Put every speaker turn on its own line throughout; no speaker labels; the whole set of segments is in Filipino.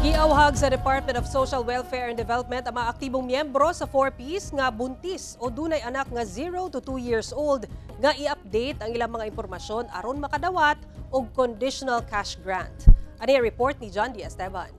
Giawhag sa Department of Social Welfare and Development ang mga aktibong miyembro sa 4Ps nga buntis o dunay anak nga 0 to 2 years old nga i-update ang ilang mga impormasyon aron makadawat og conditional cash grant. Ani report ni John D. Esteban.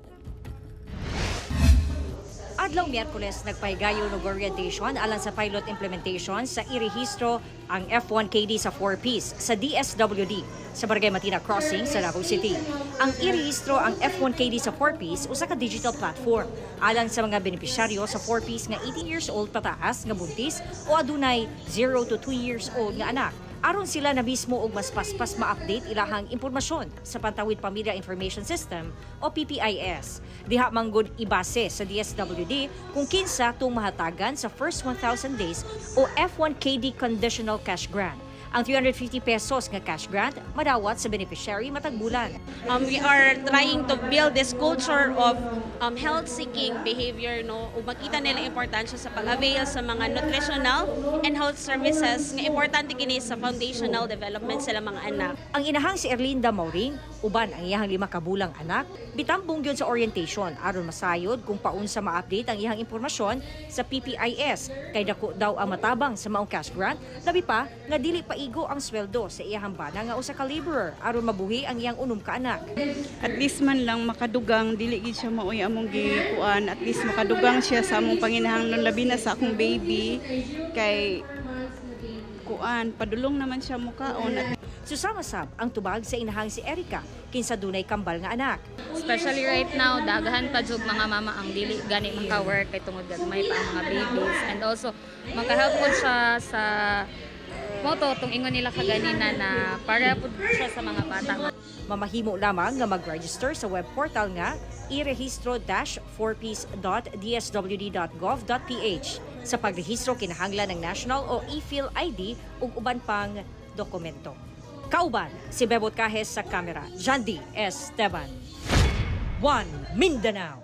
Adlaw Miyerkules nagpahigayon og orientation alang sa pilot implementation sa irehistro ang F1KD sa 4Ps sa DSWD sa Barangay Matina Crossing sa Davao City. Ang irehistro ang F1KD sa 4Ps usa ka digital platform alang sa mga benepisyaryo sa 4Ps nga 18 years old pataas nga buntis o adunay 0 to 2 years old nga anak. Aron sila na mismo og mas paspas ma-update ilahang impormasyon sa Pantawid Pamilya Information System o PPIS. Diha manggod ibase sa DSWD kung kinsa tung mahatagan sa first 1,000 days o F1KD Conditional Cash Grant. Ang 350 pesos nga cash grant madawat sa beneficiary matag bulan.
We are trying to build this culture of health-seeking behavior, no? Ug makita nila importansya sa pag-avail sa mga nutritional and health services nga importante kini sa foundational development sila mga anak.
Ang inahang si Erlinda Mauring, uban ang iyang 5 kabulang anak, bitambong gyud sa orientation aron masayod kung paunsa ma-update ang iyang impormasyon sa PPIS kay dako daw ang matabang sa maong cash grant, labi pa nga dili pa igo ang sweldo sa iyang bana nga usa ka laborer aron mabuhi ang iyang 6 ka anak.
At least man lang makadugang dili gid siya maoy among gikuan, at least makadugang siya sa among panginahanglan labi na sa akong baby kay kuan padulong naman siya mukaon.
Susama sab ang tubag sa inahang si Erica kinsa dunay kambal nga anak.
Especially right now, daghan pa jud mga mama ang dili gani maka-work kay tungod gagmay pa ang mga babies, and also makahelp po siya sa moto tong ingon nila kaganina na para po siya sa mga bata.
Mamahimo lamang nga mag-register sa web portal nga irehistro-4ps.dswd.gov.ph. Sa pagrehistro kinahanglan ng national o e-Phil ID ug uban pang dokumento. Kauban si Bebot Kahes sa kamera, John D. Esteban. 1 Mindanao.